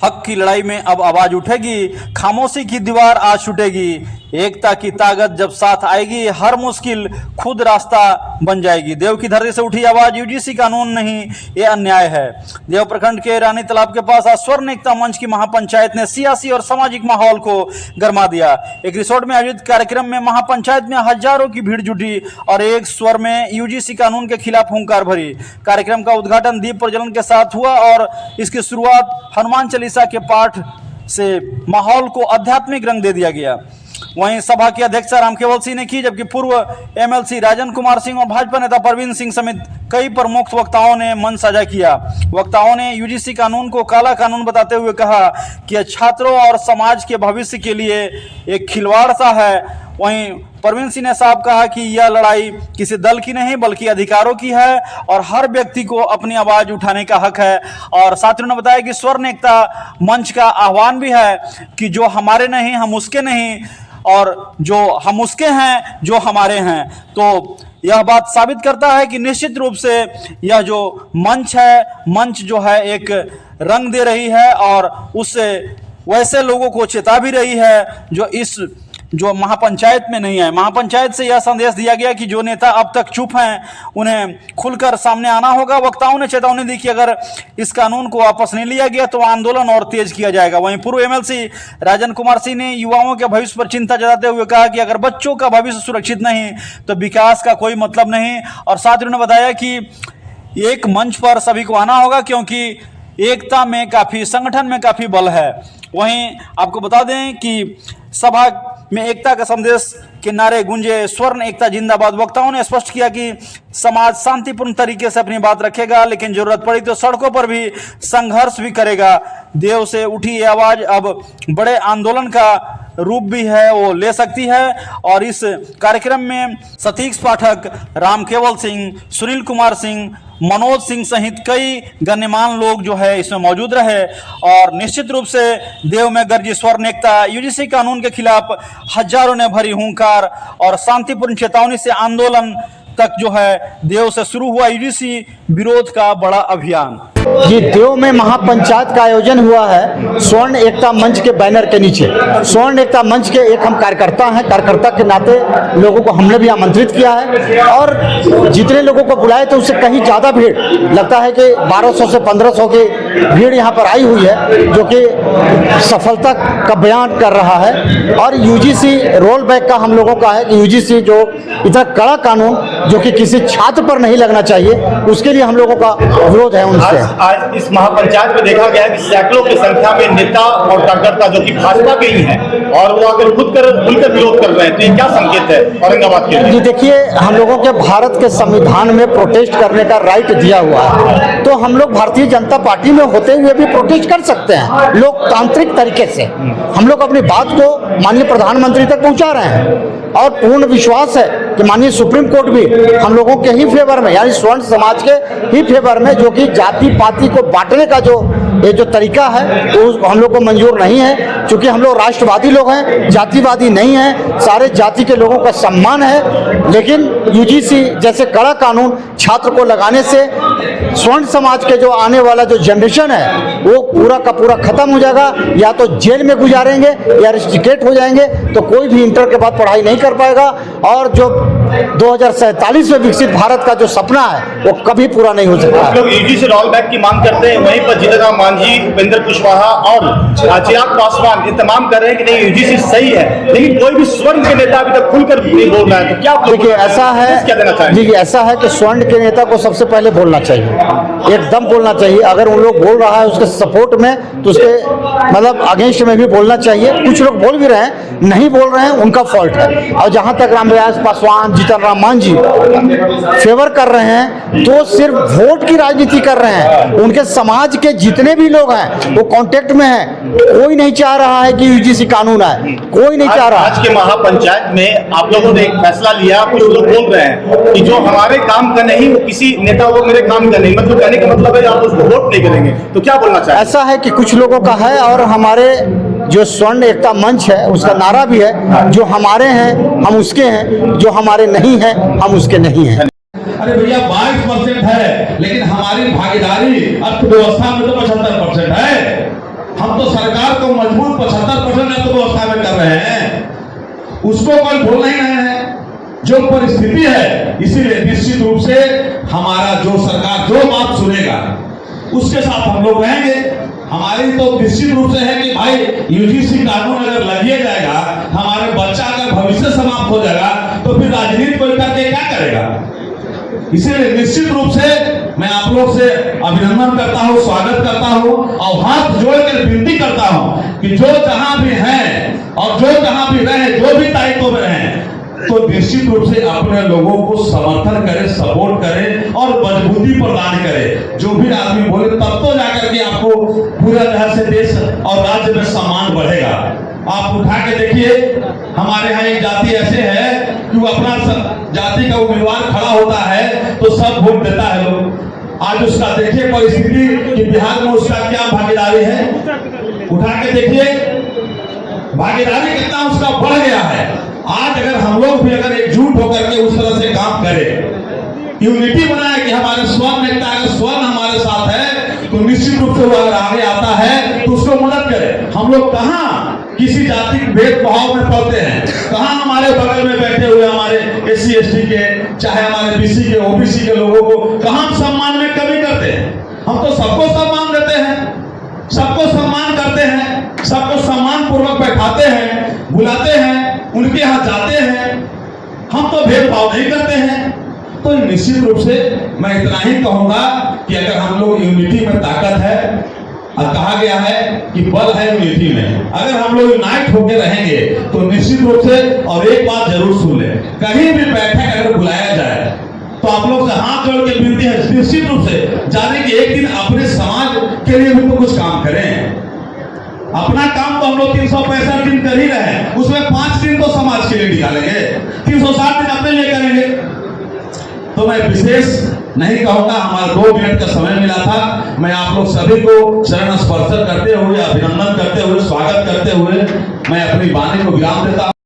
हक की लड़ाई में अब आवाज उठेगी, खामोशी की दीवार आज टूटेगी। एकता की ताकत जब साथ आएगी, हर मुश्किल खुद रास्ता बन जाएगी। देव की धरती से उठी आवाज, यूजीसी कानून नहीं, ये अन्याय है। देव प्रखंड के रानी तालाब के पास आज स्वर्ण एकता मंच की महापंचायत ने सियासी और सामाजिक माहौल को गरमा दिया। एक रिसोर्ट में आयोजित कार्यक्रम में महापंचायत में हजारों की भीड़ जुटी और एक स्वर में यूजीसी कानून के खिलाफ हुंकार भरी। कार्यक्रम का उद्घाटन दीप प्रज्वलन के साथ हुआ और इसकी शुरुआत हनुमान चालीसा के पाठ से माहौल को आध्यात्मिक रंग दे दिया गया। वहीं सभा की अध्यक्षता रामकेवल सिंह ने की, जबकि पूर्व एमएलसी राजन कुमार सिंह और भाजपा नेता परवीन सिंह समेत कई प्रमुख वक्ताओं ने मंच साझा किया। वक्ताओं ने यूजीसी कानून को काला कानून बताते हुए कहा कि यह छात्रों और समाज के भविष्य के लिए एक खिलवाड़ सा है। वहीं परवीन सिंह ने साफ कहा कि यह लड़ाई किसी दल की नहीं बल्कि अधिकारों की है और हर व्यक्ति को अपनी आवाज उठाने का हक है। और साथियों ने बताया कि स्वर्ण एकता मंच का आह्वान भी है कि जो हमारे नहीं हम उसके नहीं, और जो हम उसके हैं जो हमारे हैं। तो यह बात साबित करता है कि निश्चित रूप से यह जो मंच है, मंच जो है एक रंग दे रही है और उससे वैसे लोगों को चेता भी रही है जो महापंचायत में नहीं है। महापंचायत से यह संदेश दिया गया कि जो नेता अब तक चुप हैं उन्हें खुलकर सामने आना होगा। वक्ताओं ने चेतावनी दी कि अगर इस कानून को वापस नहीं लिया गया तो आंदोलन और तेज किया जाएगा। वहीं पूर्व एमएलसी राजन कुमार सिंह ने युवाओं के भविष्य पर चिंता जताते हुए कहा कि अगर बच्चों का भविष्य सुरक्षित नहीं तो विकास का कोई मतलब नहीं। और साथ ही उन्होंने बताया कि एक मंच पर सभी को आना होगा क्योंकि एकता में काफी, संगठन में काफी बल है। वहीं आपको बता दें कि सभा में एकता का संदेश के नारे गूंजे, स्वर्ण एकता जिंदाबाद। वक्ताओं ने स्पष्ट किया कि समाज शांतिपूर्ण तरीके से अपनी बात रखेगा, लेकिन जरूरत पड़ी तो सड़कों पर भी संघर्ष भी करेगा। देव से उठी ये आवाज अब बड़े आंदोलन का रूप भी है वो ले सकती है। और इस कार्यक्रम में सतीश पाठक, रामकेवल सिंह, सुनील कुमार सिंह, मनोज सिंह सहित कई गण्यमान्य लोग जो है इसमें मौजूद रहे। और निश्चित रूप से देव में गरजी स्वर्ण एकता, यूजीसी कानून के खिलाफ हजारों ने भरी हुंकार और शांतिपूर्ण चेतावनी से आंदोलन तक जो है देव से शुरू हुआ यूजीसी विरोध का बड़ा अभियान। जी, देव में महापंचायत का आयोजन हुआ है स्वर्ण एकता मंच के बैनर के नीचे। स्वर्ण एकता मंच के एक हम कार्यकर्ता हैं, कार्यकर्ता के नाते लोगों को हमने भी आमंत्रित किया है और जितने लोगों को बुलाए तो उससे कहीं ज़्यादा भीड़ लगता है कि 1200 से 1500 की भीड़ यहाँ पर आई हुई है, जो कि सफलता का बयान कर रहा है। और यूजीसी रोल बैक का हम लोगों का है कि यूजीसी जो इतना कड़ा कानून जो कि किसी छात्र पर नहीं लगना चाहिए, उसके लिए हम लोगों का विरोध है उनसे। आज इस महापंचायत में देखा गया कि सैकड़ों की संख्या में नेता और कार्यकर्ता जो कि भाजपा के ही हैं और वो आकर खुलकर विरोध कर रहे हैं, तो ये क्या संकेत है औरंगाबाद के लिए? जी देखिए, हम लोगों के भारत के संविधान में प्रोटेस्ट करने का राइट दिया हुआ है, तो हम लोग भारतीय जनता पार्टी में होते हुए भी प्रोटेस्ट कर सकते हैं लोकतांत्रिक तरीके से। हम लोग अपनी बात को माननीय प्रधानमंत्री तक पहुंचा रहे हैं और पूर्ण विश्वास है कि माननीय सुप्रीम कोर्ट भी हम लोगों के ही फेवर में, यानी स्वर्ण समाज के ही फेवर में, जो कि जाति पाति को बांटने का जो तरीका है तो हम लोग को मंजूर नहीं है। क्योंकि हम लोग राष्ट्रवादी लोग हैं, जातिवादी नहीं हैं, सारे जाति के लोगों का सम्मान है। लेकिन यूजीसी जैसे कड़ा कानून छात्र को लगाने से स्वर्ण समाज के जो आने वाला जो जनरेशन है वो पूरा का पूरा खत्म हो जाएगा, या तो जेल में गुजारेंगे या रिस्ट्रिकेट हो जाएंगे, तो कोई भी इंटर के बाद पढ़ाई नहीं कर पाएगा और जो 2047 में विकसित भारत का जो सपना है वो कभी पूरा नहीं हो सकता। आप लोग यूजीसी रोल बैक की मांग करते हैं, वहीं पर जीतन राम मांझी, उपेंद्र कुशवाहा और चिराग पासवान ये तमाम कर रहे हैं कि नहीं यूजीसी सही है, लेकिन कोई भी स्वर्ण के नेता अभी तक खुलकर नहीं बोल रहा है। तो क्या देखिए, ऐसा है, क्या देना चाहिए? देखिए, ऐसा है कि स्वर्ण के नेता को सबसे पहले बोलना चाहिए, एकदम बोलना चाहिए। अगर उन लोग बोल रहा है उसके सपोर्ट में तो उसके मतलब अगेंस्ट में भी बोलना चाहिए। कुछ लोग बोल भी रहे हैं, नहीं बोल रहे हैं, उनका फॉल्ट है। और जहां तक रामविलास पासवान, जीतन राम मांझी फेवर कर रहे हैं तो सिर्फ वोट की राजनीति कर रहे हैं। उनके समाज के जितने भी लोग हैं वो कांटेक्ट में हैं, कोई नहीं चाह रहा है कि यूजीसी कानून आए, कोई नहीं चाह रहा। आज के महापंचायत में आप लोगों ने एक फैसला लिया, कुछ लोग बोल रहे हैं कि जो हमारे काम का नहीं वो किसी नेता वो मेरे काम का नहीं, मतलब कहने का मतलब है आप उसको वोट नहीं करेंगे, तो क्या बोलना चाहिए? ऐसा है कि कुछ लोगों का है और हमारे जो स्वर्ण एकता मंच है उसका नारा भी है, जो हमारे हैं हम उसके हैं, जो हमारे नहीं हैं हम उसके नहीं हैं। अरे भैया 22% है, लेकिन हमारी भागीदारी अर्थव्यवस्था में तो 75% है। हम तो सरकार को मजबूत 75% अर्थव्यवस्था में कर रहे हैं, उसको कोई बोल नहीं रहे हैं। जो परिस्थिति है, इसीलिए निश्चित रूप से हमारा जो सरकार जो बात सुनेगा उसके साथ हम लोग रहेंगे। हमारी तो निश्चित रूप से है कि भाई यूजीसी कानून अगर लगिए जाएगा, हमारे बच्चा का भविष्य समाप्त हो जाएगा, तो फिर राजनीति कोई करके क्या करेगा। इसीलिए निश्चित रूप से मैं आप लोग से अभिनंदन करता हूं, स्वागत करता हूं और हाथ जोड़कर विनती करता हूं कि जो जहां भी हैं और जो जहां भी रहे, जो भी दायित्व में रहे, तो निश्चित रूप से अपने लोगों को समर्थन करें, सपोर्ट करें और मजबूती प्रदान करें। जो भी आदमी बोले तब तो जाकर के आपको पूरा तरह से देश और राज्य में सम्मान बढ़ेगा। आप उठा के देखिए, हमारे यहाँ एक जाति ऐसे है कि वो अपना जाति का उम्मीदवार खड़ा होता है तो सब वोट देता है लोग। आज उसका देखिए परिस्थिति कि बिहार में उसका क्या भागीदारी है, उठा के देखिए भागीदारी कितना उसका बढ़ गया है। आज अगर हम लोग भी अगर एकजुट होकर के उस तरह से काम करें, यूनिटी बनाए कि हमारे स्वर्ण नेता अगर स्वर्ण हमारे साथ है तो निश्चित रूप से वो अगर आगे आता है तो उसको मदद करें। हम लोग कहाँ किसी जाति के भेदभाव में पड़ते हैं, कहाँ हमारे बगल में बैठे हुए हमारे SC ST के, चाहे हमारे BC के, OBC के लोगों को कहाँ हम सम्मान में कमी करते हैं। हम तो सबको सम्मान देते हैं, सबको सम्मान करते हैं, सबको सम्मान पूर्वक बैठाते हैं, बुलाते हैं, उनके यहाँ जाते हैं। हम तो भेदभाव नहीं करते हैं। तो निश्चित रूप से मैं इतना ही कहूंगा कि अगर हम लोग यूनिटी में ताकत है, और कहा गया है कि बल है यूनिटी में, अगर हम लोग यूनाइट होकर रहेंगे तो निश्चित रूप से, और एक बात जरूर सुन ले, कहीं भी बैठक अगर बुलाया जाए तो आप लोग से हाथ जोड़ के विनती है निश्चित रूप से जाने कि एक दिन अपने समाज के लिए भी तो कुछ काम करें। अपना काम तो हम लोग 365 दिन कर ही रहे हैं, उसमें 5 दिन तो समाज के लिए निकालेंगे, 360 दिन अपने लिए करेंगे। तो मैं विशेष नहीं कहूंगा, हमारा 2 मिनट का समय मिला था। मैं आप लोग सभी को चरण स्पर्श करते हुए, अभिनंदन करते हुए, स्वागत करते हुए मैं अपनी वाणी को विराम देता हूं।